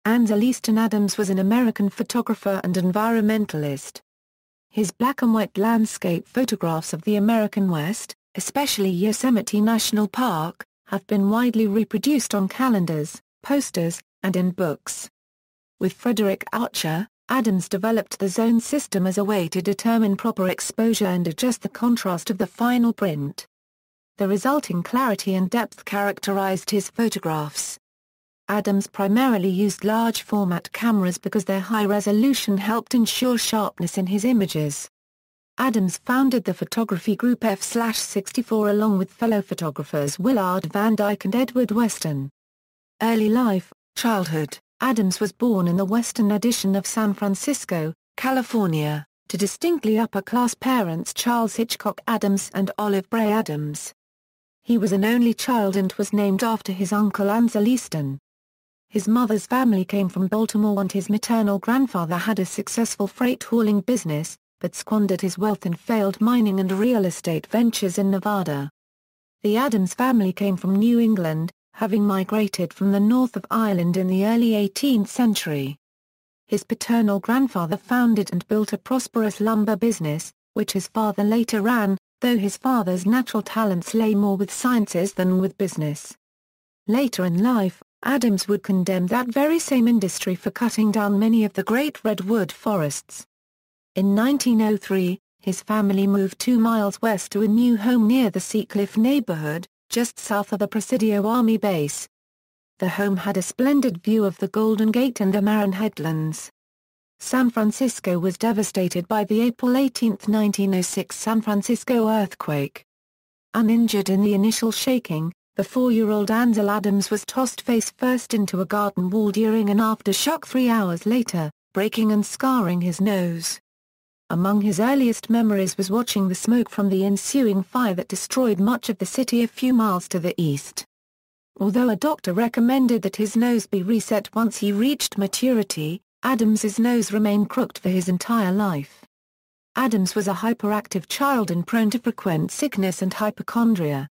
Ansel Easton Adams was an American photographer and environmentalist. His black-and-white landscape photographs of the American West, especially Yosemite National Park, have been widely reproduced on calendars, posters, and in books. With Frederick Archer, Adams developed the zone system as a way to determine proper exposure and adjust the contrast of the final print. The resulting clarity and depth characterized his photographs. Adams primarily used large-format cameras because their high resolution helped ensure sharpness in his images. Adams founded the photography group F/64 along with fellow photographers Willard Van Dyke and Edward Weston. Early life, childhood. Adams was born in the Western Addition of San Francisco, California, to distinctly upper-class parents Charles Hitchcock Adams and Olive Bray Adams. He was an only child and was named after his uncle Ansel Easton. His mother's family came from Baltimore and his maternal grandfather had a successful freight-hauling business, but squandered his wealth in failed mining and real estate ventures in Nevada. The Adams family came from New England, having migrated from the north of Ireland in the early 18th century. His paternal grandfather founded and built a prosperous lumber business, which his father later ran, though his father's natural talents lay more with sciences than with business. Later in life, Adams would condemn that very same industry for cutting down many of the great redwood forests. In 1903, his family moved 2 miles west to a new home near the Seacliff neighborhood, just south of the Presidio Army Base. The home had a splendid view of the Golden Gate and the Marin Headlands. San Francisco was devastated by the April 18, 1906 San Francisco earthquake. Uninjured in the initial shaking, the 4-year-old Ansel Adams was tossed face-first into a garden wall during an aftershock 3 hours later, breaking and scarring his nose. Among his earliest memories was watching the smoke from the ensuing fire that destroyed much of the city a few miles to the east. Although a doctor recommended that his nose be reset once he reached maturity, Adams's nose remained crooked for his entire life. Adams was a hyperactive child and prone to frequent sickness and hypochondria.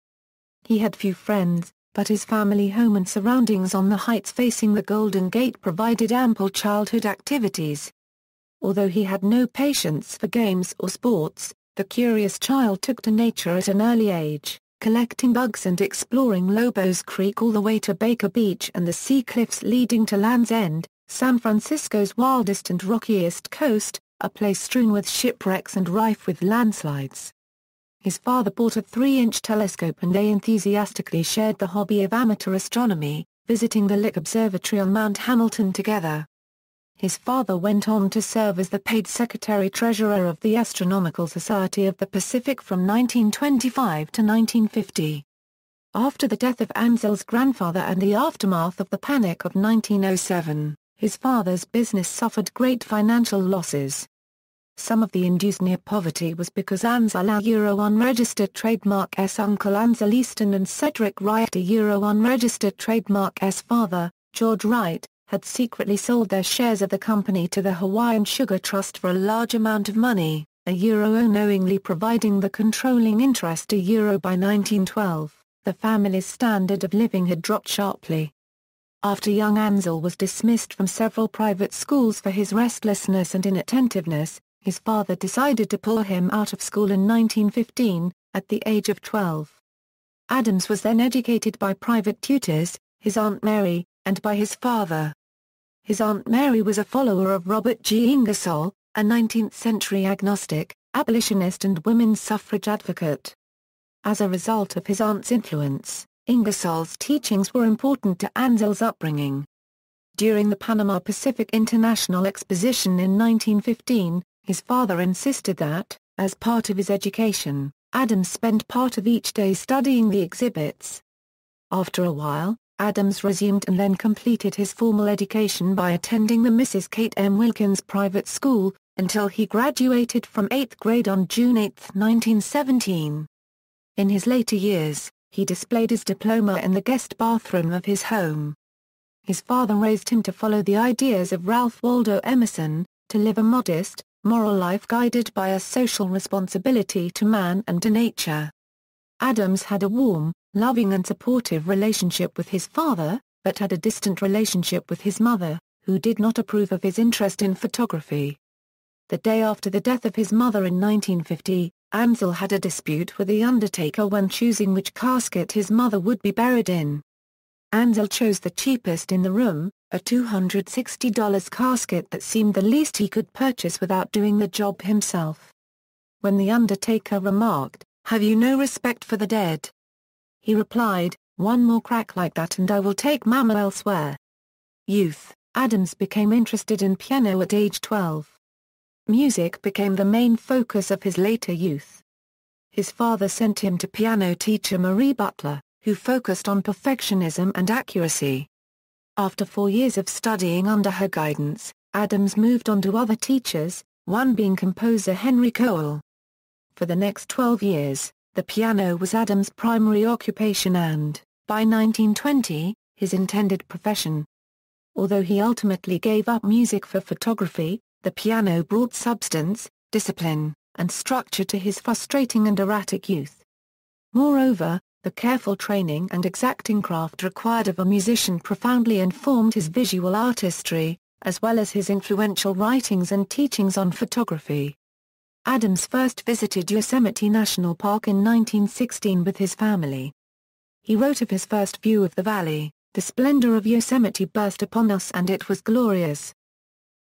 He had few friends, but his family home and surroundings on the heights facing the Golden Gate provided ample childhood activities. Although he had no patience for games or sports, the curious child took to nature at an early age, collecting bugs and exploring Lobos Creek all the way to Baker Beach and the sea cliffs leading to Land's End, San Francisco's wildest and rockiest coast, a place strewn with shipwrecks and rife with landslides. His father bought a 3-inch telescope and they enthusiastically shared the hobby of amateur astronomy, visiting the Lick Observatory on Mount Hamilton together. His father went on to serve as the paid secretary-treasurer of the Astronomical Society of the Pacific from 1925 to 1950. After the death of Ansel's grandfather and the aftermath of the Panic of 1907, his father's business suffered great financial losses. Some of the induced near poverty was because Ansel unregistered trademark S uncle Ansel Easton and Cedric Wright unregistered trademark S father, George Wright, had secretly sold their shares of the company to the Hawaiian Sugar Trust for a large amount of money, unknowingly providing the controlling interest by 1912, the family's standard of living had dropped sharply. After young Ansel was dismissed from several private schools for his restlessness and inattentiveness, his father decided to pull him out of school in 1915, at the age of 12. Adams was then educated by private tutors, his Aunt Mary, and by his father. His Aunt Mary was a follower of Robert G. Ingersoll, a 19th-century agnostic, abolitionist and women's suffrage advocate. As a result of his aunt's influence, Ingersoll's teachings were important to Ansel's upbringing. During the Panama Pacific International Exposition in 1915, his father insisted that, as part of his education, Adams spend part of each day studying the exhibits. After a while, Adams resumed and then completed his formal education by attending the Mrs. Kate M. Wilkins private school, until he graduated from 8th grade on June 8, 1917. In his later years, he displayed his diploma in the guest bathroom of his home. His father raised him to follow the ideas of Ralph Waldo Emerson, to live a modest, moral life guided by a social responsibility to man and to nature. Adams had a warm, loving and supportive relationship with his father, but had a distant relationship with his mother, who did not approve of his interest in photography. The day after the death of his mother in 1950, Ansel had a dispute with the undertaker when choosing which casket his mother would be buried in. Ansel chose the cheapest in the room, a $260 casket that seemed the least he could purchase without doing the job himself. When the undertaker remarked, "Have you no respect for the dead?" he replied, "One more crack like that and I will take Mama elsewhere." Youth. Adams became interested in piano at age 12. Music became the main focus of his later youth. His father sent him to piano teacher Marie Butler, who focused on perfectionism and accuracy. After 4 years of studying under her guidance, Adams moved on to other teachers, one being composer Henry Cowell. For the next 12 years, the piano was Adams' primary occupation and, by 1920, his intended profession. Although he ultimately gave up music for photography, the piano brought substance, discipline, and structure to his frustrating and erratic youth. Moreover, the careful training and exacting craft required of a musician profoundly informed his visual artistry, as well as his influential writings and teachings on photography. Adams first visited Yosemite National Park in 1916 with his family. He wrote of his first view of the valley, "The splendor of Yosemite burst upon us and it was glorious.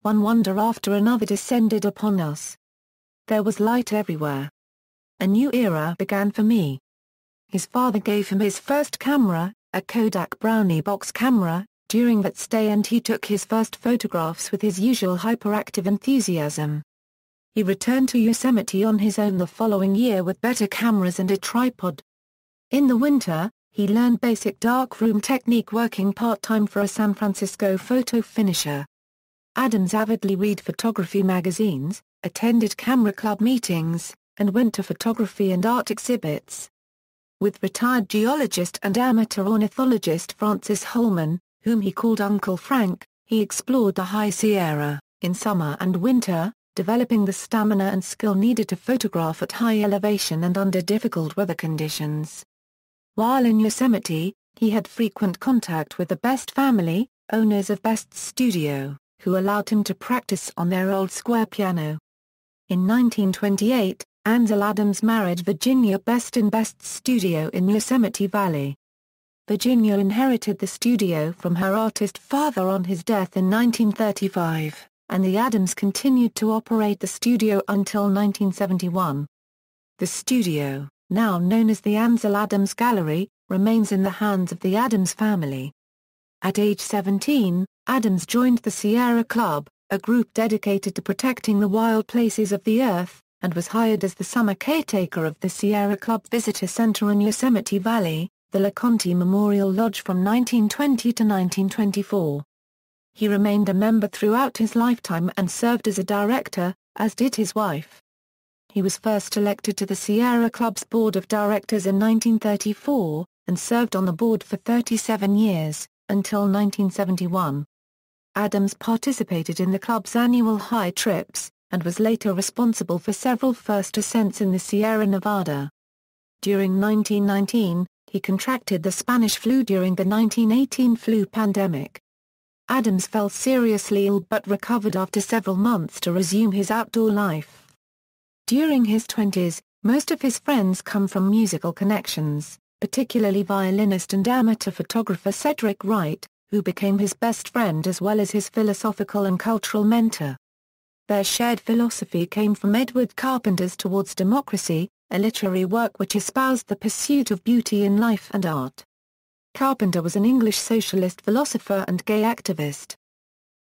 One wonder after another descended upon us. There was light everywhere. A new era began for me." His father gave him his first camera, a Kodak Brownie box camera, during that stay, and he took his first photographs with his usual hyperactive enthusiasm. He returned to Yosemite on his own the following year with better cameras and a tripod. In the winter, he learned basic darkroom technique working part-time for a San Francisco photo finisher. Adams avidly read photography magazines, attended camera club meetings, and went to photography and art exhibits. With retired geologist and amateur ornithologist Francis Holman, whom he called Uncle Frank, he explored the High Sierra, in summer and winter, developing the stamina and skill needed to photograph at high elevation and under difficult weather conditions. While in Yosemite, he had frequent contact with the Best family, owners of Best's studio, who allowed him to practice on their old square piano. In 1928, Ansel Adams married Virginia Best in Best's studio in Yosemite Valley. Virginia inherited the studio from her artist father on his death in 1935, and the Adams continued to operate the studio until 1971. The studio, now known as the Ansel Adams Gallery, remains in the hands of the Adams family. At age 17, Adams joined the Sierra Club, a group dedicated to protecting the wild places of the earth, and was hired as the summer caretaker of the Sierra Club Visitor Center in Yosemite Valley, the LeConte Memorial Lodge from 1920 to 1924. He remained a member throughout his lifetime and served as a director, as did his wife. He was first elected to the Sierra Club's board of directors in 1934, and served on the board for 37 years, until 1971. Adams participated in the club's annual high trips, and was later responsible for several first ascents in the Sierra Nevada. During 1919, he contracted the Spanish flu during the 1918 flu pandemic. Adams fell seriously ill but recovered after several months to resume his outdoor life. During his 20s, most of his friends come from musical connections, particularly violinist and amateur photographer Cedric Wright, who became his best friend as well as his philosophical and cultural mentor. Their shared philosophy came from Edward Carpenter's Towards Democracy, a literary work which espoused the pursuit of beauty in life and art. Carpenter was an English socialist philosopher and gay activist.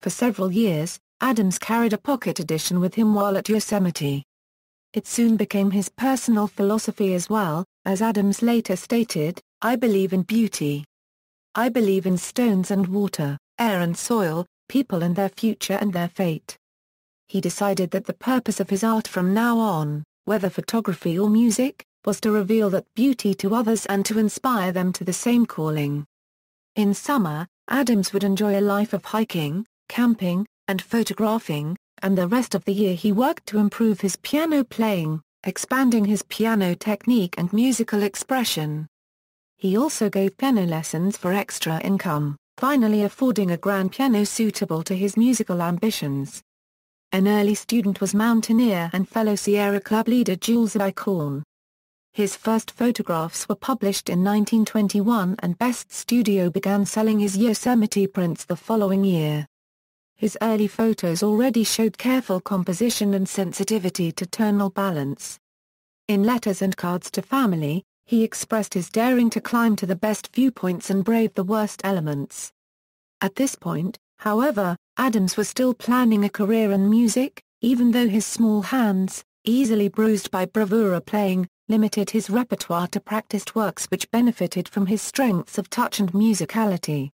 For several years, Adams carried a pocket edition with him while at Yosemite. It soon became his personal philosophy as well, as Adams later stated, "I believe in beauty. I believe in stones and water, air and soil, people and their future and their fate." He decided that the purpose of his art from now on, whether photography or music, was to reveal that beauty to others and to inspire them to the same calling. In summer, Adams would enjoy a life of hiking, camping, and photographing, and the rest of the year he worked to improve his piano playing, expanding his piano technique and musical expression. He also gave piano lessons for extra income, finally affording a grand piano suitable to his musical ambitions. An early student was mountaineer and fellow Sierra Club leader Jules Eichhorn. His first photographs were published in 1921 and Best Studio began selling his Yosemite prints the following year. His early photos already showed careful composition and sensitivity to tonal balance. In letters and cards to family, he expressed his daring to climb to the best viewpoints and brave the worst elements. At this point, however, Adams was still planning a career in music, even though his small hands, easily bruised by bravura playing, limited his repertoire to practiced works which benefited from his strengths of touch and musicality.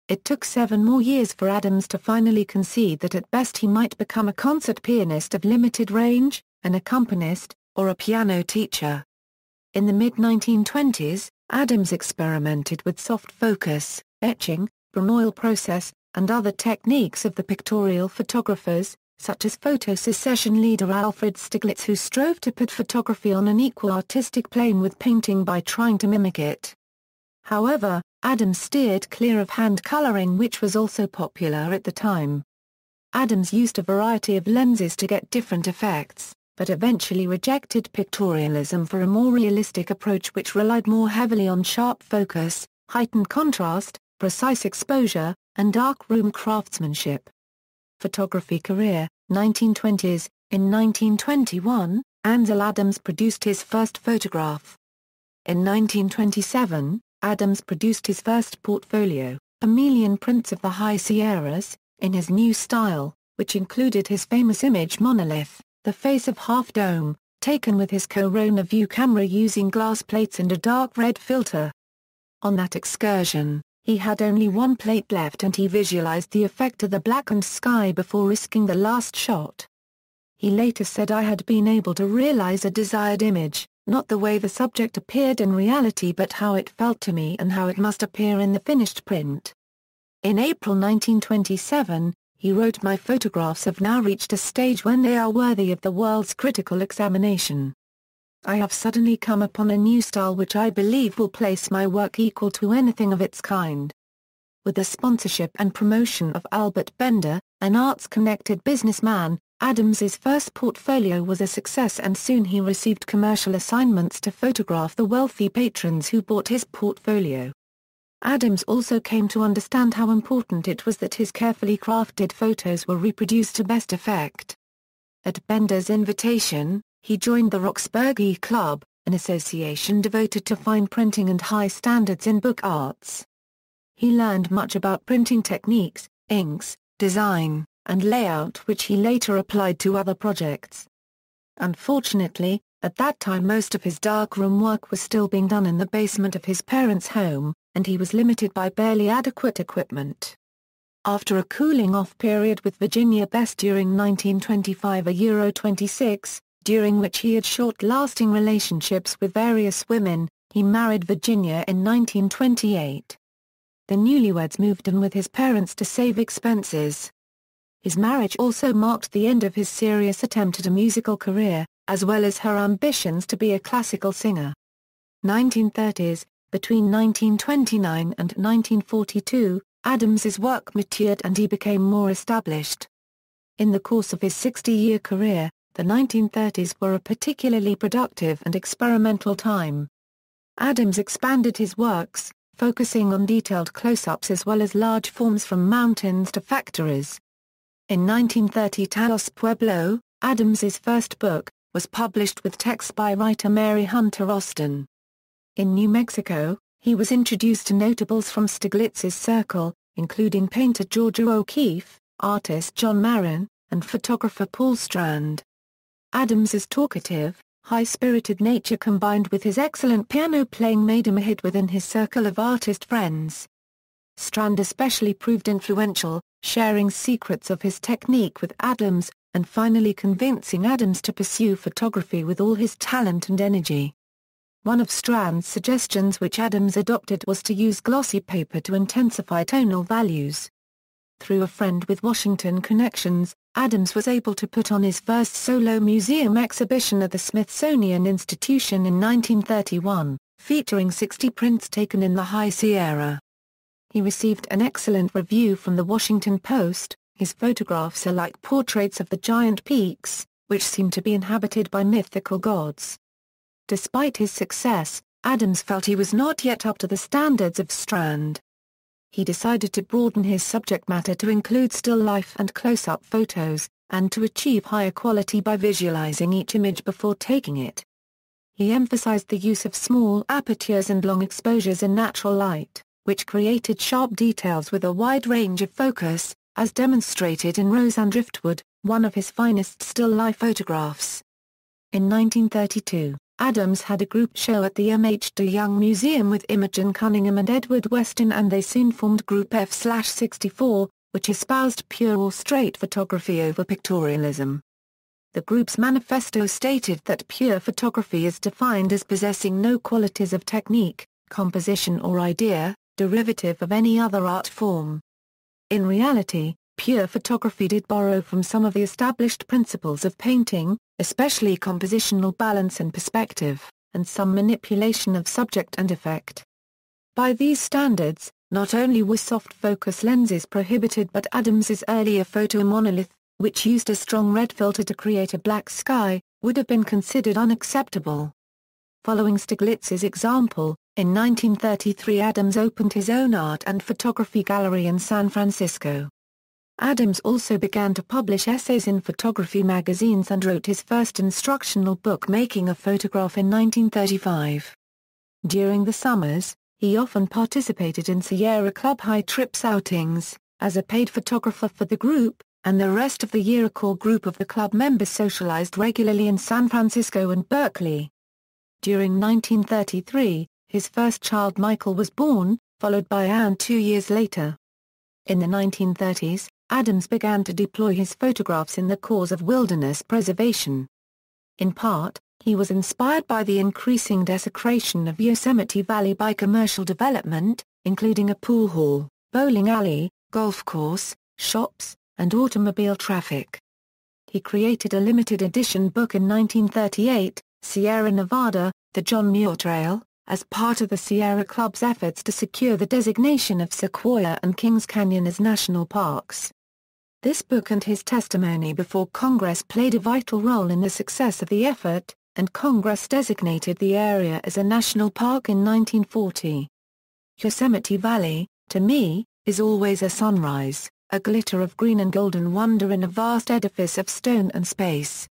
It took 7 more years for Adams to finally concede that at best he might become a concert pianist of limited range, an accompanist, or a piano teacher. In the mid-1920s, Adams experimented with soft focus, etching, bromoil process, and other techniques of the pictorial photographers, such as photo-secession leader Alfred Stieglitz, who strove to put photography on an equal artistic plane with painting by trying to mimic it. However, Adams steered clear of hand coloring, which was also popular at the time. Adams used a variety of lenses to get different effects, but eventually rejected pictorialism for a more realistic approach which relied more heavily on sharp focus, heightened contrast, precise exposure, and darkroom craftsmanship. Photography career, 1920s. In 1921, Ansel Adams produced his first photograph. In 1927, Adams produced his first portfolio, Chameleon Prints of the High Sierras, in his new style, which included his famous image monolith, the face of Half Dome, taken with his Corona View camera using glass plates and a dark red filter. On that excursion, he had only one plate left and he visualized the effect of the blackened sky before risking the last shot. He later said, "I had been able to realize a desired image, not the way the subject appeared in reality but how it felt to me and how it must appear in the finished print." In April 1927, he wrote, "My photographs have now reached a stage when they are worthy of the world's critical examination. I have suddenly come upon a new style which I believe will place my work equal to anything of its kind." With the sponsorship and promotion of Albert Bender, an arts-connected businessman, Adams's first portfolio was a success and soon he received commercial assignments to photograph the wealthy patrons who bought his portfolio. Adams also came to understand how important it was that his carefully crafted photos were reproduced to best effect. At Bender's invitation, he joined the Roxburgh Club, an association devoted to fine printing and high standards in book arts. He learned much about printing techniques, inks, design, and layout which he later applied to other projects. Unfortunately, at that time most of his darkroom work was still being done in the basement of his parents' home, and he was limited by barely adequate equipment. After a cooling-off period with Virginia Best during 1925-26, during which he had short-lasting relationships with various women, he married Virginia in 1928. The newlyweds moved in with his parents to save expenses. His marriage also marked the end of his serious attempt at a musical career, as well as her ambitions to be a classical singer. 1930s. Between 1929 and 1942, Adams's work matured and he became more established. In the course of his 60-year career, the 1930s were a particularly productive and experimental time. Adams expanded his works, focusing on detailed close-ups as well as large forms from mountains to factories. In 1930, Taos Pueblo, Adams's first book, was published with text by writer Mary Hunter Austin. In New Mexico, he was introduced to notables from Stieglitz's circle, including painter Georgia O'Keeffe, artist John Marin, and photographer Paul Strand. Adams's talkative, high-spirited nature combined with his excellent piano playing made him a hit within his circle of artist friends. Strand especially proved influential, sharing secrets of his technique with Adams, and finally convincing Adams to pursue photography with all his talent and energy. One of Strand's suggestions which Adams adopted was to use glossy paper to intensify tonal values. Through a friend with Washington connections, Adams was able to put on his first solo museum exhibition at the Smithsonian Institution in 1931, featuring 60 prints taken in the High Sierra. he received an excellent review from the Washington Post. His photographs are like portraits of the giant peaks, which seem to be inhabited by mythical gods. Despite his success, Adams felt he was not yet up to the standards of Strand. He decided to broaden his subject matter to include still life and close-up photos, and to achieve higher quality by visualizing each image before taking it. He emphasized the use of small apertures and long exposures in natural light, which created sharp details with a wide range of focus, as demonstrated in Rose and Driftwood, one of his finest still-life photographs. In 1932, Adams had a group show at the M.H. de Young Museum with Imogen Cunningham and Edward Weston, and they soon formed Group F/64, which espoused pure or straight photography over pictorialism. The group's manifesto stated that pure photography is defined as possessing no qualities of technique, composition or idea, derivative of any other art form. In reality, pure photography did borrow from some of the established principles of painting, especially compositional balance and perspective, and some manipulation of subject and effect. By these standards, not only were soft focus lenses prohibited, but Adams's earlier photomonolith, which used a strong red filter to create a black sky, would have been considered unacceptable. Following Stiglitz's example, in 1933 Adams opened his own art and photography gallery in San Francisco. Adams also began to publish essays in photography magazines and wrote his first instructional book, Making a Photograph, in 1935. During the summers, he often participated in Sierra Club high trips outings, as a paid photographer for the group, and the rest of the year a core group of the club members socialized regularly in San Francisco and Berkeley. During 1933, his first child Michael was born, followed by Anne 2 years later. In the 1930s, Adams began to deploy his photographs in the cause of wilderness preservation. In part, he was inspired by the increasing desecration of Yosemite Valley by commercial development, including a pool hall, bowling alley, golf course, shops, and automobile traffic. He created a limited edition book in 1938, Sierra Nevada, The John Muir Trail, as part of the Sierra Club's efforts to secure the designation of Sequoia and Kings Canyon as national parks. This book and his testimony before Congress played a vital role in the success of the effort, and Congress designated the area as a national park in 1940. Yosemite Valley, to me, is always a sunrise, a glitter of green and golden wonder in a vast edifice of stone and space.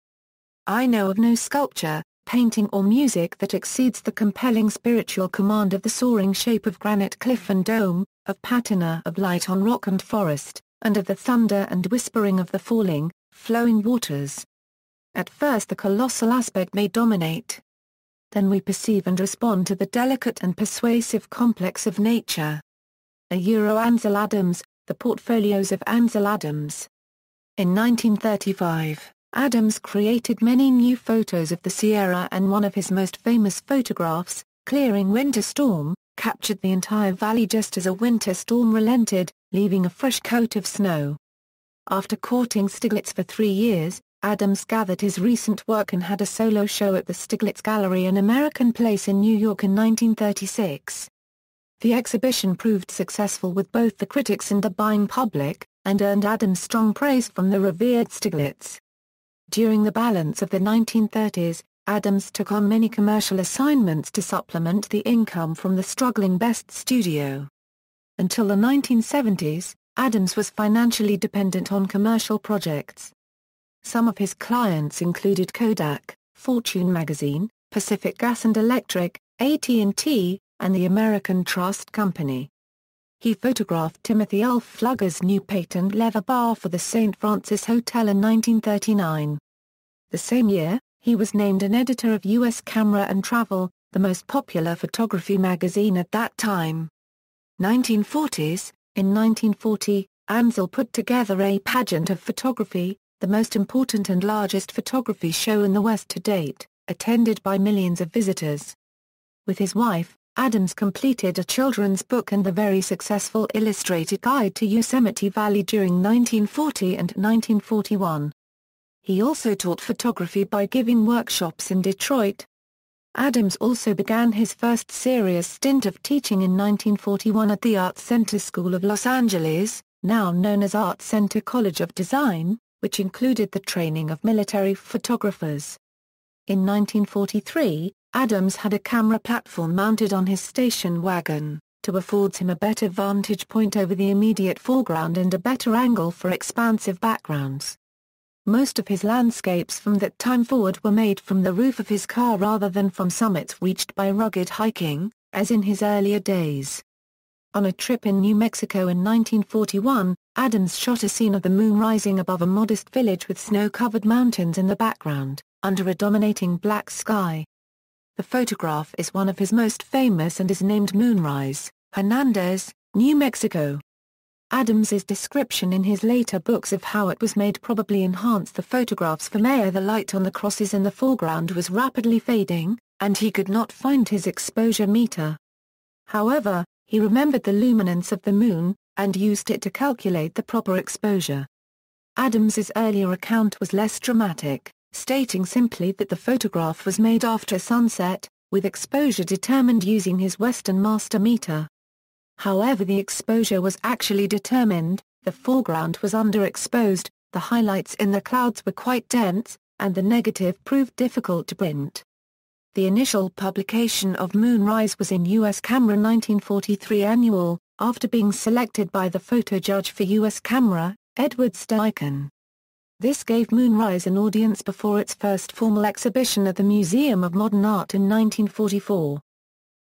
I know of no sculpture, painting or music that exceeds the compelling spiritual command of the soaring shape of granite cliff and dome, of patina of light on rock and forest, and of the thunder and whispering of the falling, flowing waters. At first the colossal aspect may dominate. Then we perceive and respond to the delicate and persuasive complex of nature. Ansel Adams, The Portfolios of Ansel Adams. In 1935, Adams created many new photos of the Sierra, and one of his most famous photographs, Clearing Winter Storm, captured the entire valley just as a winter storm relented, leaving a fresh coat of snow. After courting Stiglitz for 3 years, Adams gathered his recent work and had a solo show at the Stiglitz Gallery in American Place in New York in 1936. The exhibition proved successful with both the critics and the buying public, and earned Adams strong praise from the revered Stiglitz. During the balance of the 1930s, Adams took on many commercial assignments to supplement the income from the struggling Best Studio. Until the 1970s, Adams was financially dependent on commercial projects. Some of his clients included Kodak, Fortune magazine, Pacific Gas and Electric, AT&T, and the American Trust Company. He photographed Timothy Ulflugger's new patent leather bar for the St. Francis Hotel in 1939. The same year, he was named an editor of U.S. Camera and Travel, the most popular photography magazine at that time. 1940s. In 1940, Ansel put together a pageant of photography, the most important and largest photography show in the West to date, attended by millions of visitors. With his wife, Adams completed a children's book and the very successful illustrated guide to Yosemite Valley during 1940 and 1941. He also taught photography by giving workshops in Detroit. Adams also began his first serious stint of teaching in 1941 at the Art Center School of Los Angeles, now known as Art Center College of Design, which included the training of military photographers. In 1943, Adams had a camera platform mounted on his station wagon, to afford him a better vantage point over the immediate foreground and a better angle for expansive backgrounds. Most of his landscapes from that time forward were made from the roof of his car rather than from summits reached by rugged hiking, as in his earlier days. On a trip in New Mexico in 1941, Adams shot a scene of the moon rising above a modest village with snow-covered mountains in the background, under a dominating black sky. The photograph is one of his most famous and is named Moonrise, Hernandez, New Mexico. Adams's description in his later books of how it was made probably enhanced the photographs for Mayer. The light on the crosses in the foreground was rapidly fading, and he could not find his exposure meter. However, he remembered the luminance of the moon, and used it to calculate the proper exposure. Adams's earlier account was less dramatic, stating simply that the photograph was made after sunset, with exposure determined using his Western master meter. However, the exposure was actually determined, the foreground was underexposed, the highlights in the clouds were quite dense, and the negative proved difficult to print. The initial publication of Moonrise was in U.S. Camera 1943 Annual, after being selected by the photo judge for U.S. Camera, Edward Steichen. This gave Moonrise an audience before its first formal exhibition at the Museum of Modern Art in 1944.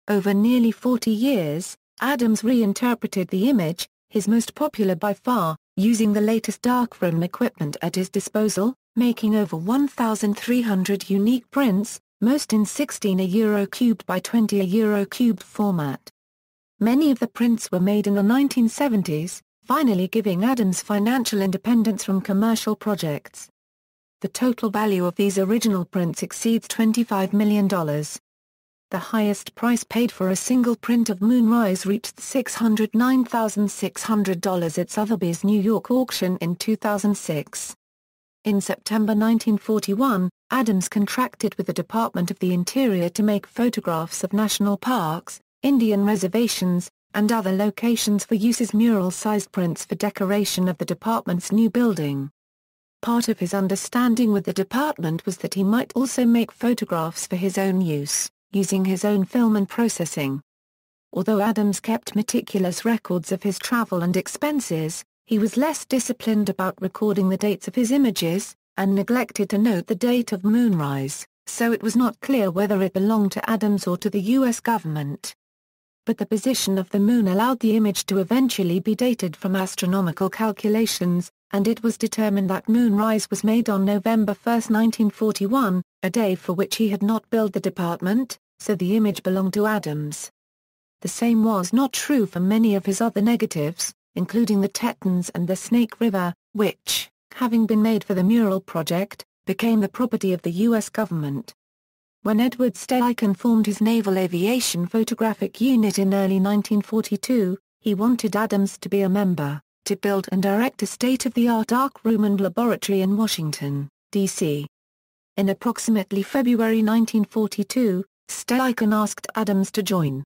Over nearly 40 years, Adams reinterpreted the image, his most popular by far, using the latest darkroom equipment at his disposal, making over 1,300 unique prints, most in 16 Euro cubed by 20 Euro cubed format. Many of the prints were made in the 1970s, finally giving Adams financial independence from commercial projects. The total value of these original prints exceeds $25 million. The highest price paid for a single print of Moonrise reached $609,600 at Sotheby's New York auction in 2006. In September 1941, Adams contracted with the Department of the Interior to make photographs of national parks, Indian reservations, and other locations for use as mural-sized prints for decoration of the department's new building. Part of his understanding with the department was that he might also make photographs for his own use, using his own film and processing. Although Adams kept meticulous records of his travel and expenses, he was less disciplined about recording the dates of his images, and neglected to note the date of Moonrise, so it was not clear whether it belonged to Adams or to the U.S. government. But the position of the moon allowed the image to eventually be dated from astronomical calculations, and it was determined that Moonrise was made on November 1, 1941, a day for which he had not billed the department, so the image belonged to Adams. The same was not true for many of his other negatives, including the Tetons and the Snake River, which, having been made for the mural project, became the property of the U.S. government. When Edward Steichen formed his Naval Aviation Photographic Unit in early 1942, he wanted Adams to be a member, to build and direct a state-of-the-art darkroom and laboratory in Washington, D.C. In approximately February 1942, Steichen asked Adams to join.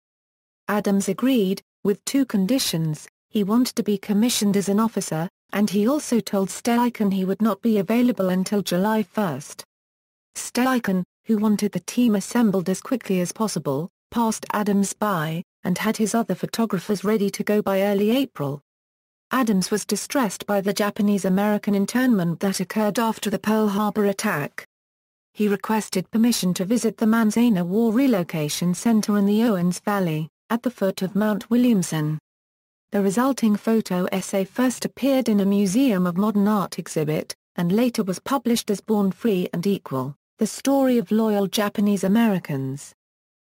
Adams agreed, with two conditions: he wanted to be commissioned as an officer, and he also told Steichen he would not be available until July 1. Steichen, who wanted the team assembled as quickly as possible, passed Adams by, and had his other photographers ready to go by early April. Adams was distressed by the Japanese-American internment that occurred after the Pearl Harbor attack. He requested permission to visit the Manzanar War Relocation Center in the Owens Valley, at the foot of Mount Williamson. The resulting photo essay first appeared in a Museum of Modern Art exhibit, and later was published as Born Free and Equal: The Story of Loyal Japanese Americans.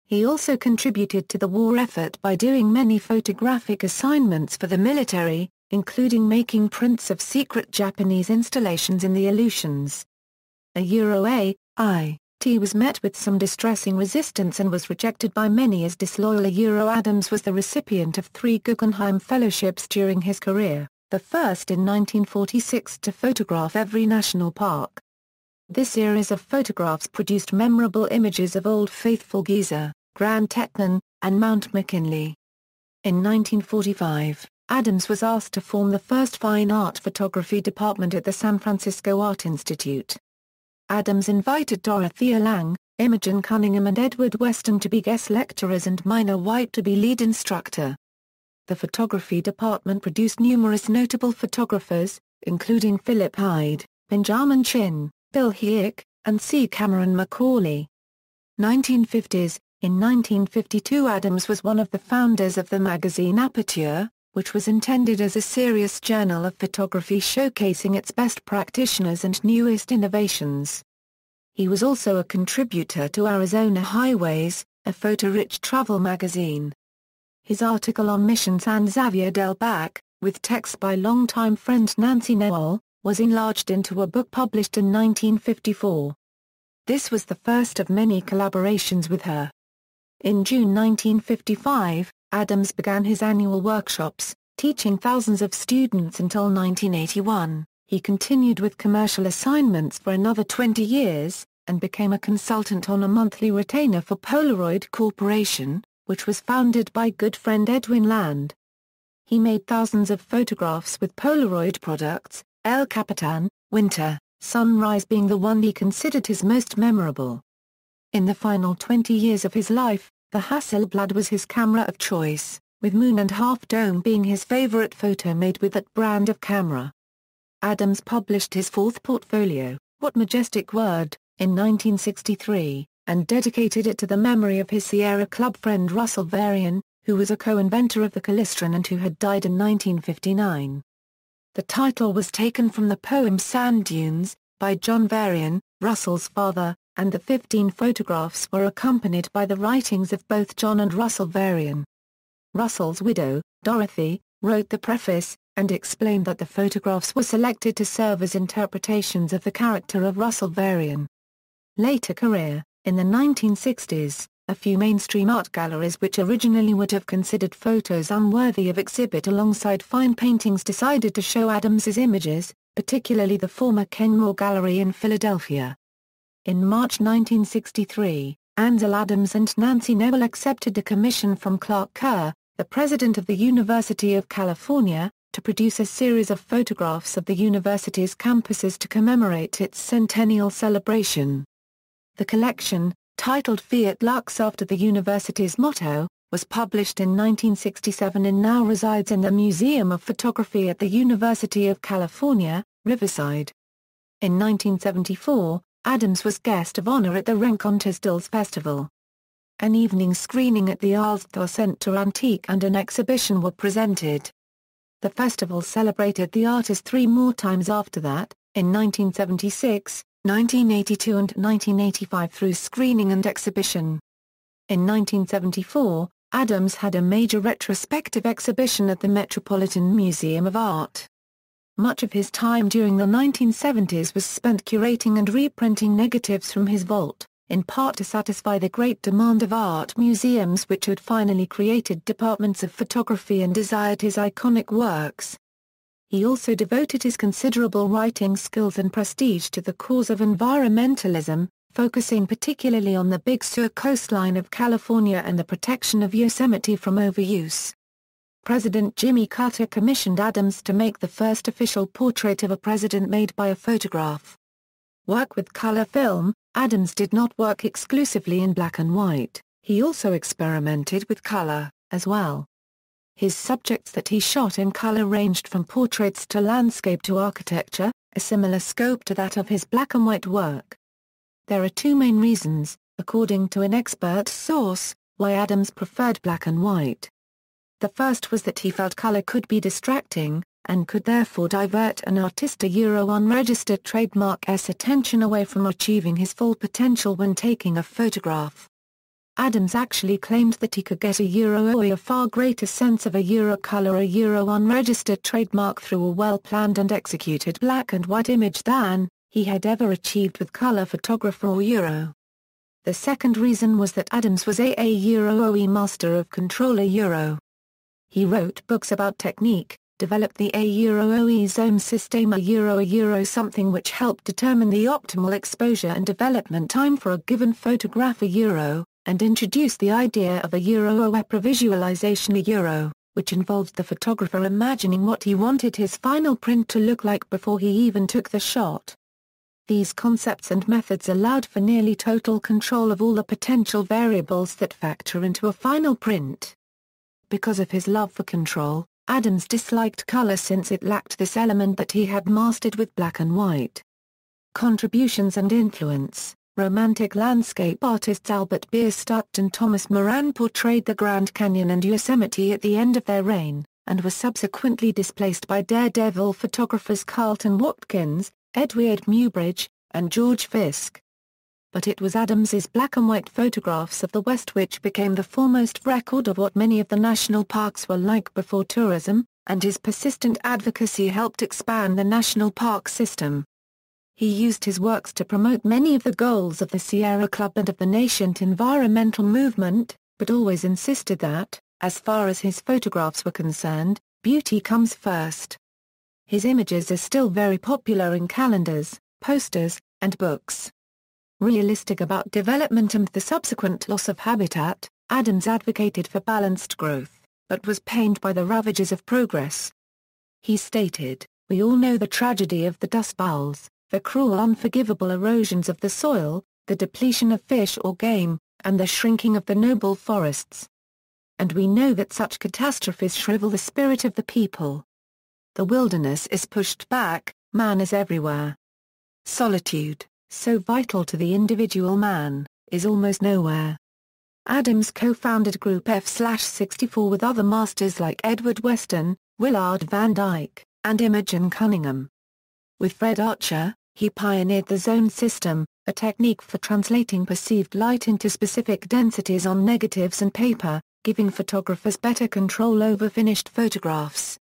He also contributed to the war effort by doing many photographic assignments for the military, including making prints of secret Japanese installations in the Aleutians. A was met with some distressing resistance and was rejected by many as disloyal. Adams was the recipient of 3 Guggenheim Fellowships during his career, the first in 1946 to photograph every national park. This series of photographs produced memorable images of Old Faithful Giza, Grand Teton, and Mount McKinley. In 1945, Adams was asked to form the first fine art photography department at the San Francisco Art Institute. Adams invited Dorothea Lange, Imogen Cunningham and Edward Weston to be guest lecturers and Minor White to be lead instructor. The photography department produced numerous notable photographers, including Philip Hyde, Benjamin Chin, Bill Heick, and C. Cameron Macaulay. 1950s. In 1952 Adams was one of the founders of the magazine Aperture, which was intended as a serious journal of photography showcasing its best practitioners and newest innovations. He was also a contributor to Arizona Highways, a photo-rich travel magazine. His article on Mission San Xavier del Bac, with text by longtime friend Nancy Noel, was enlarged into a book published in 1954. This was the first of many collaborations with her. In June 1955, Adams began his annual workshops, teaching thousands of students until 1981. He continued with commercial assignments for another 20 years, and became a consultant on a monthly retainer for Polaroid Corporation, which was founded by good friend Edwin Land. He made thousands of photographs with Polaroid products, El Capitan, Winter, Sunrise being the one he considered his most memorable. In the final 20 years of his life, the Hasselblad was his camera of choice, with Moon and Half Dome being his favorite photo made with that brand of camera. Adams published his fourth portfolio, What Majestic Word, in 1963, and dedicated it to the memory of his Sierra Club friend Russell Varian, who was a co-inventor of the Calistron and who had died in 1959. The title was taken from the poem Sand Dunes, by John Varian, Russell's father, and the 15 photographs were accompanied by the writings of both John and Russell Varian. Russell's widow, Dorothy, wrote the preface, and explained that the photographs were selected to serve as interpretations of the character of Russell Varian. Later career. In the 1960s, a few mainstream art galleries which originally would have considered photos unworthy of exhibit alongside fine paintings decided to show Adams's images, particularly the former Kenmore Gallery in Philadelphia. In March 1963, Ansel Adams and Nancy Noel accepted a commission from Clark Kerr, the president of the University of California, to produce a series of photographs of the university's campuses to commemorate its centennial celebration. The collection, titled Fiat Lux after the university's motto, was published in 1967 and now resides in the Museum of Photography at the University of California, Riverside. In 1974, Adams was guest of honor at the Rencontres Festival. An evening screening at the Alsthor Centre Antique and an exhibition were presented. The festival celebrated the artist 3 more times after that, in 1976, 1982 and 1985 through screening and exhibition. In 1974, Adams had a major retrospective exhibition at the Metropolitan Museum of Art. Much of his time during the 1970s was spent curating and reprinting negatives from his vault, in part to satisfy the great demand of art museums which had finally created departments of photography and desired his iconic works. He also devoted his considerable writing skills and prestige to the cause of environmentalism, focusing particularly on the Big Sur coastline of California and the protection of Yosemite from overuse. President Jimmy Carter commissioned Adams to make the first official portrait of a president made by a photograph. Work with color film. Adams did not work exclusively in black and white, he also experimented with color, as well. His subjects that he shot in color ranged from portraits to landscape to architecture, a similar scope to that of his black and white work. There are 2 main reasons, according to an expert source, why Adams preferred black and white. The first was that he felt color could be distracting, and could therefore divert an artist's unregistered trademark's attention away from achieving his full potential when taking a photograph. Adams actually claimed that he could get a far greater sense of color unregistered trademark through a well-planned and executed black and white image than he had ever achieved with color photographer or Euro. The second reason was that Adams was a master of control Euro. He wrote books about technique, developed the A-OE zone system a something which helped determine the optimal exposure and development time for a given photograph and introduced the idea of a web visualization which involved the photographer imagining what he wanted his final print to look like before he even took the shot. These concepts and methods allowed for nearly total control of all the potential variables that factor into a final print. Because of his love for control, Adams disliked color since it lacked this element that he had mastered with black and white. Contributions and influence. Romantic landscape artists Albert Bierstadt and Thomas Moran portrayed the Grand Canyon and Yosemite at the end of their reign, and were subsequently displaced by daredevil photographers Carlton Watkins, Edward Muybridge, and George Fiske. But it was Adams's black and white photographs of the West which became the foremost record of what many of the national parks were like before tourism, and his persistent advocacy helped expand the national park system. He used his works to promote many of the goals of the Sierra Club and of the nascent environmental movement, but always insisted that, as far as his photographs were concerned, beauty comes first. His images are still very popular in calendars, posters, and books. Realistic about development and the subsequent loss of habitat, Adams advocated for balanced growth, but was pained by the ravages of progress. He stated, "We all know the tragedy of the dust bowls, the cruel unforgivable erosions of the soil, the depletion of fish or game, and the shrinking of the noble forests. And we know that such catastrophes shrivel the spirit of the people. The wilderness is pushed back, man is everywhere. Solitude, so vital to the individual man, is almost nowhere." Adams co-founded Group F/64 with other masters like Edward Weston, Willard Van Dyke, and Imogen Cunningham. With Fred Archer, he pioneered the zone system, a technique for translating perceived light into specific densities on negatives and paper, giving photographers better control over finished photographs.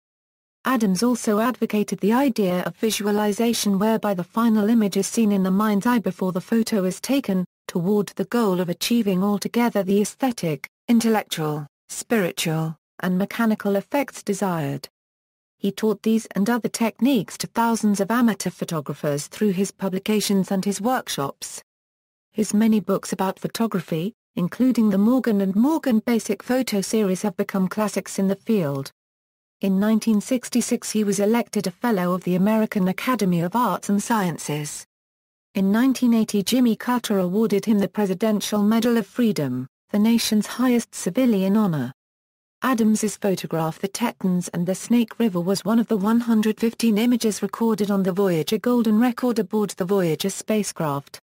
Adams also advocated the idea of visualization whereby the final image is seen in the mind's eye before the photo is taken, toward the goal of achieving altogether the aesthetic, intellectual, spiritual, and mechanical effects desired. He taught these and other techniques to thousands of amateur photographers through his publications and his workshops. His many books about photography, including the Morgan & Morgan Basic Photo Series, have become classics in the field. In 1966 he was elected a Fellow of the American Academy of Arts and Sciences. In 1980 Jimmy Carter awarded him the Presidential Medal of Freedom, the nation's highest civilian honor. Adams's photograph The Tetons and the Snake River was one of the 115 images recorded on the Voyager Golden Record aboard the Voyager spacecraft.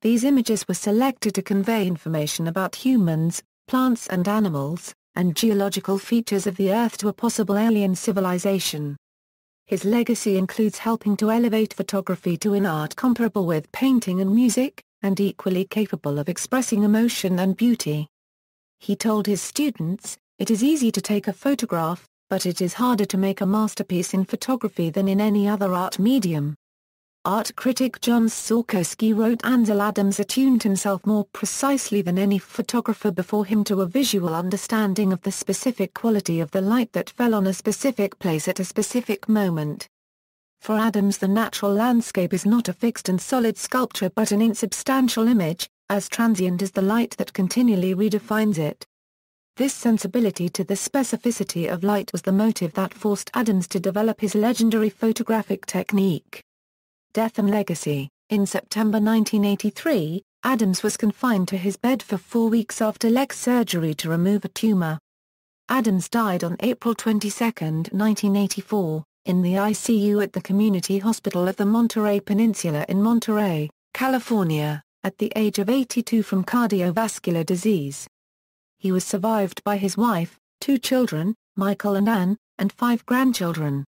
These images were selected to convey information about humans, plants and animals, and geological features of the Earth to a possible alien civilization. His legacy includes helping to elevate photography to an art comparable with painting and music, and equally capable of expressing emotion and beauty. He told his students, "It is easy to take a photograph, but it is harder to make a masterpiece in photography than in any other art medium." Art critic John Skorkowski wrote, "Ansel Adams attuned himself more precisely than any photographer before him to a visual understanding of the specific quality of the light that fell on a specific place at a specific moment." For Adams, the natural landscape is not a fixed and solid sculpture but an insubstantial image, as transient as the light that continually redefines it. This sensibility to the specificity of light was the motive that forced Adams to develop his legendary photographic technique. Death and legacy. In September 1983, Adams was confined to his bed for 4 weeks after leg surgery to remove a tumor. Adams died on April 22, 1984, in the ICU at the Community Hospital of the Monterey Peninsula in Monterey, California, at the age of 82 from cardiovascular disease. He was survived by his wife, 2 children, Michael and Anne, and 5 grandchildren.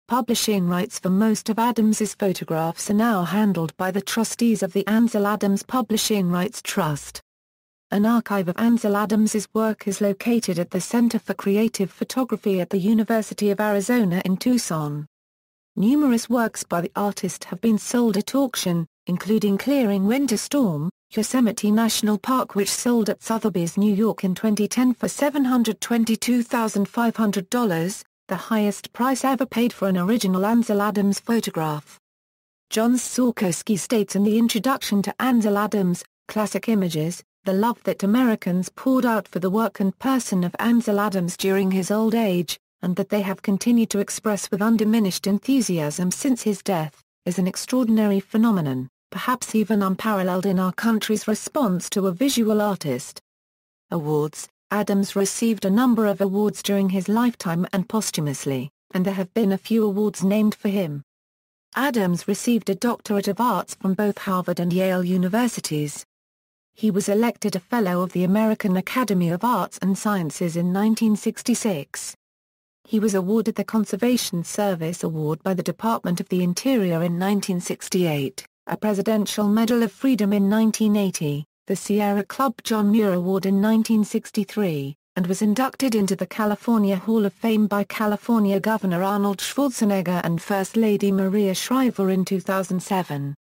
Publishing rights for most of Adams's photographs are now handled by the trustees of the Ansel Adams Publishing Rights Trust. An archive of Ansel Adams's work is located at the Center for Creative Photography at the University of Arizona in Tucson. Numerous works by the artist have been sold at auction, including Clearing Winter Storm, Yosemite National Park, which sold at Sotheby's, New York in 2010 for $722,500, the highest price ever paid for an original Ansel Adams photograph. John Szorkowski states in the introduction to Ansel Adams, Classic Images, the love that Americans poured out for the work and person of Ansel Adams during his old age, and that they have continued to express with undiminished enthusiasm since his death, is an extraordinary phenomenon, perhaps even unparalleled in our country's response to a visual artist. Awards. Adams received a number of awards during his lifetime and posthumously, and there have been a few awards named for him. Adams received a Doctorate of Arts from both Harvard and Yale universities. He was elected a Fellow of the American Academy of Arts and Sciences in 1966. He was awarded the Conservation Service Award by the Department of the Interior in 1968, a Presidential Medal of Freedom in 1980, the Sierra Club John Muir Award in 1963, and was inducted into the California Hall of Fame by California Governor Arnold Schwarzenegger and First Lady Maria Shriver in 2007.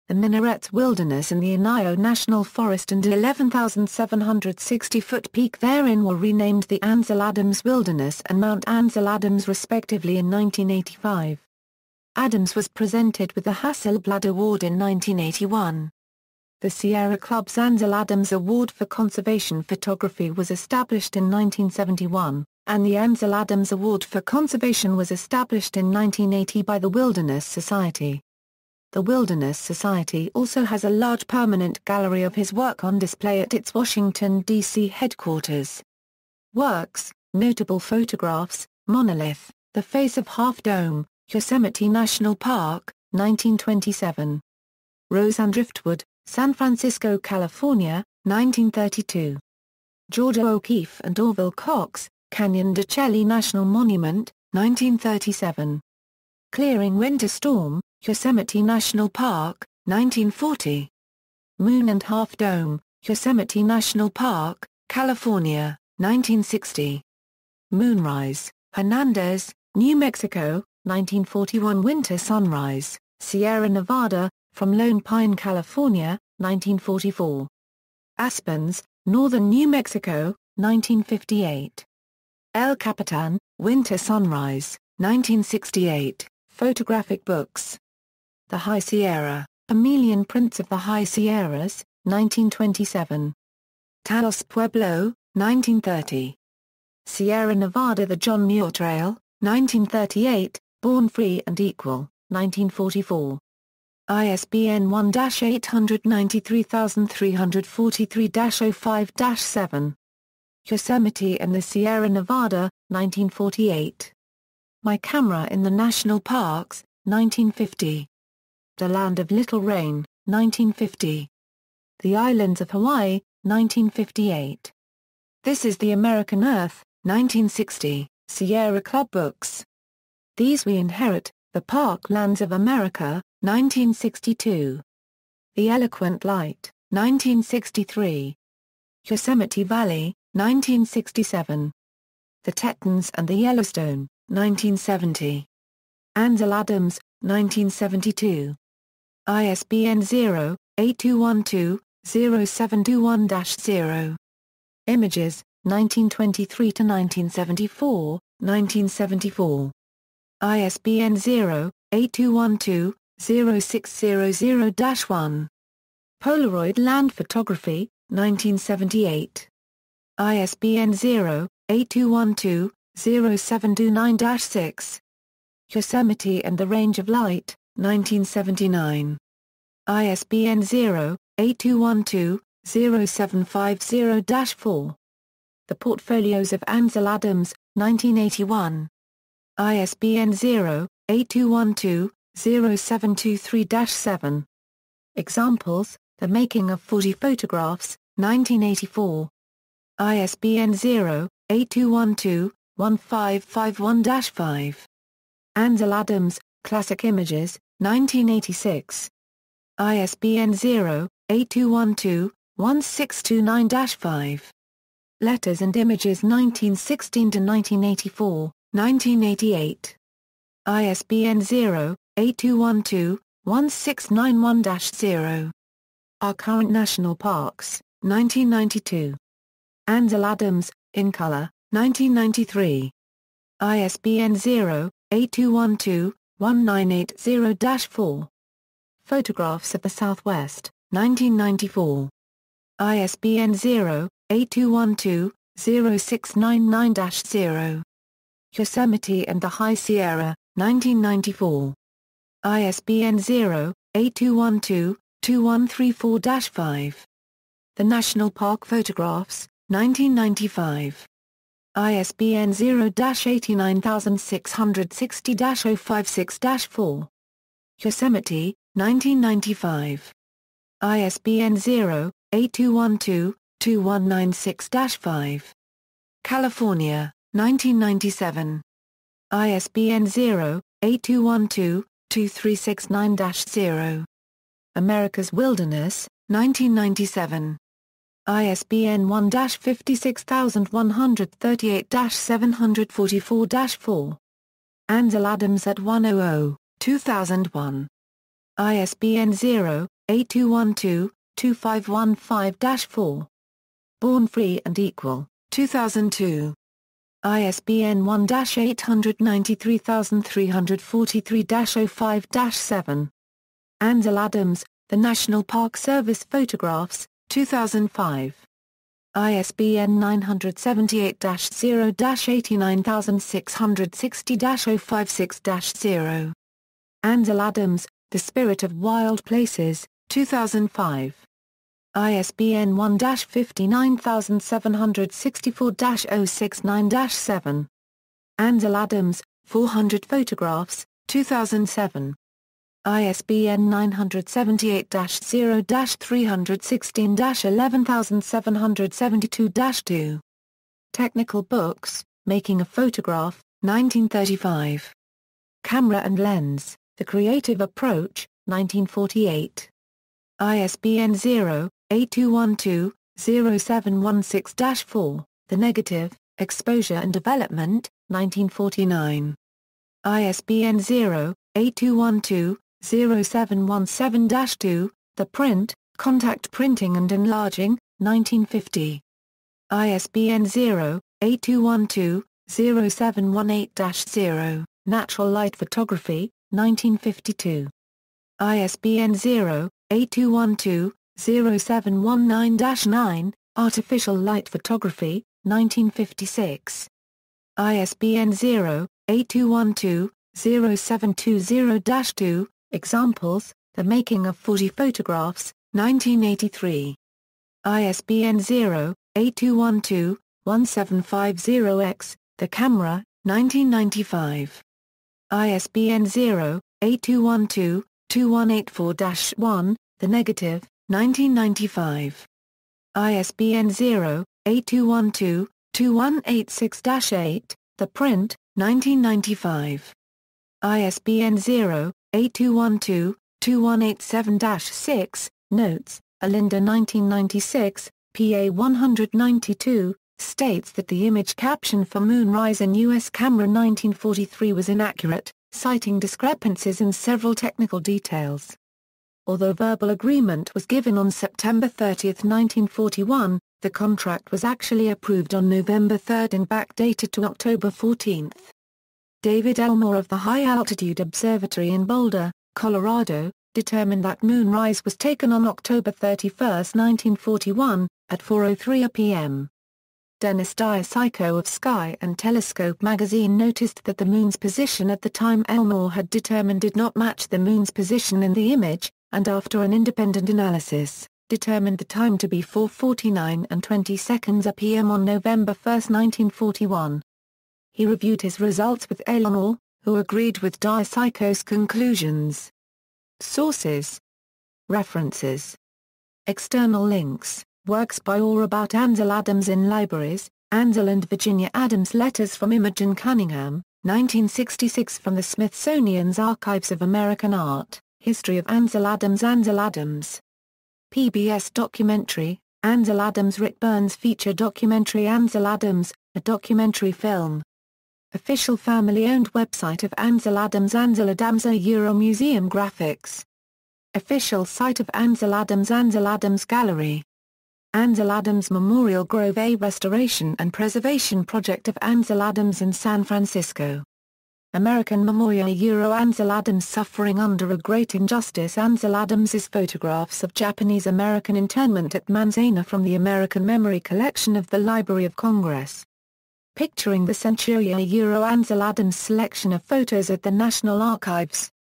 The Minarets Wilderness in the Inyo National Forest and 11,760-foot peak therein were renamed the Ansel Adams Wilderness and Mount Ansel Adams respectively in 1985. Adams was presented with the Hasselblad Award in 1981. The Sierra Club's Ansel Adams Award for Conservation Photography was established in 1971, and the Ansel Adams Award for Conservation was established in 1980 by the Wilderness Society. The Wilderness Society also has a large permanent gallery of his work on display at its Washington, D.C. headquarters. Works, notable photographs, Monolith, The Face of Half Dome, Yosemite National Park, 1927. Rose and Driftwood, San Francisco, California, 1932. Georgia O'Keeffe and Orville Cox, Canyon de Chelly National Monument, 1937. Clearing Winter Storm, Yosemite National Park, 1940. Moon and Half Dome, Yosemite National Park, California, 1960. Moonrise, Hernandez, New Mexico, 1941. Winter Sunrise, Sierra Nevada, from Lone Pine, California, 1944. Aspens, Northern New Mexico, 1958. El Capitan, Winter Sunrise, 1968, photographic books. The High Sierra, Chameleon Prints of the High Sierras, 1927. Taos Pueblo, 1930. Sierra Nevada, The John Muir Trail, 1938, Born Free and Equal, 1944. ISBN 1-893343-05-7. Yosemite and the Sierra Nevada, 1948. My Camera in the National Parks, 1950. The Land of Little Rain, 1950. The Islands of Hawaii, 1958. This is the American Earth, 1960, Sierra Club Books. These We Inherit, The Park Lands of America, 1962. The Eloquent Light, 1963. Yosemite Valley, 1967. The Tetons and the Yellowstone, 1970. Ansel Adams, 1972. ISBN 0-8212-0721-0. Images, 1923-1974, 1974. ISBN 0-8212-0600-1. Polaroid Land Photography, 1978. ISBN 0-8212-0729-6. Yosemite and the Range of Light, 1979. ISBN 0-8212-0750-4. The Portfolios of Ansel Adams, 1981. ISBN 0-8212-0723-7. Examples, The Making of 40 Photographs, 1984. ISBN 0-8212-1551-5. Ansel Adams, Classic Images, 1986. ISBN 0-8212-1629-5. Letters and Images 1916-1984, 1988. ISBN 0-8212-1691-0. Our Current National Parks, 1992. Ansel Adams, In Color, 1993. ISBN 0-8212-1980-4. Photographs of the Southwest, 1994. ISBN 0-8212-0699-0. Yosemite and the High Sierra, 1994. ISBN 0-8212-2134-5. The National Park Photographs, 1995. ISBN 0-89660-056-4. Yosemite, 1995. ISBN 0-8212-2196-5. California, 1997. ISBN 0-8212-2369-0. America's Wilderness, 1997. ISBN 1-56138-744-4. Ansel Adams at 100, 2001. ISBN 0-8212-2515-4. Born Free and Equal, 2002. ISBN 1-893343-05-7. Ansel Adams, The National Park Service Photographs, 2005. ISBN 978-0-89660-056-0. Ansel Adams, The Spirit of Wild Places, 2005. ISBN 1-59764-069-7. Ansel Adams, 400 Photographs, 2007. ISBN 978-0-316-11772-2. Technical Books, Making a Photograph, 1935. Camera and Lens, The Creative Approach, 1948. ISBN 0-8212-0716-4, The Negative, Exposure and Development, 1949. ISBN 0-8212-0717-2, The Print, Contact Printing and Enlarging, 1950. ISBN 0-8212-0718-0, Natural Light Photography, 1952. ISBN 0-8212-0719-9, Artificial Light Photography, 1956. ISBN 0-8212-0720-2, Examples, The Making of 40 Photographs, 1983. ISBN 0-8212-1750-X, The Camera, 1995. ISBN 0-8212-2184-1, The Negative, 1995. ISBN 0-8212-2186-8, The Print, 1995. ISBN 0-8212-2187-6, Notes, Alinda 1996, PA 192, states that the image caption for Moonrise in U.S. camera 1943 was inaccurate, citing discrepancies in several technical details. Although verbal agreement was given on September 30, 1941, the contract was actually approved on November 3 and backdated to October 14. David Elmore of the High Altitude Observatory in Boulder, Colorado, determined that Moonrise was taken on October 31, 1941, at 4:03 p.m. Dennis Diasyko of Sky and Telescope magazine noticed that the Moon's position at the time Elmore had determined did not match the Moon's position in the image, and after an independent analysis, determined the time to be 4:49 and 20 seconds p.m. on November 1, 1941. He reviewed his results with Elmore, who agreed with Diasyko's conclusions. Sources. References. External links. Works by or about Ansel Adams in libraries, Ansel and Virginia Adams Letters from Imogen Cunningham, 1966 from the Smithsonian's Archives of American Art, History of Ansel Adams. Ansel Adams. PBS documentary, Ansel Adams. Rick Burns feature documentary Ansel Adams, a documentary film. Official family-owned website of Ansel Adams. Ansel Adams Museum graphics. Official site of Ansel Adams. Ansel Adams Gallery. Ansel Adams Memorial Grove, a restoration and preservation project of Ansel Adams in San Francisco. American Memorial Ansel Adams suffering under a great injustice. Ansel Adams's photographs of Japanese-American internment at Manzana from the American Memory Collection of the Library of Congress. Picturing the century Ansel Adams selection of photos at the National Archives.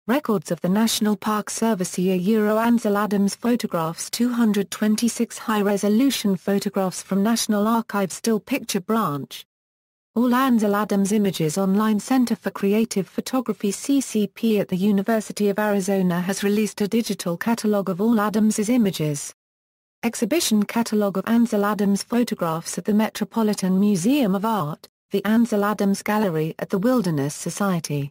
Records of the National Park Service Ansel Adams photographs 226 high-resolution photographs from National Archives Still Picture Branch. All Ansel Adams images online. Center for Creative Photography CCP at the University of Arizona has released a digital catalog of all Adams's images. Exhibition catalog of Ansel Adams photographs at the Metropolitan Museum of Art, the Ansel Adams Gallery at the Wilderness Society.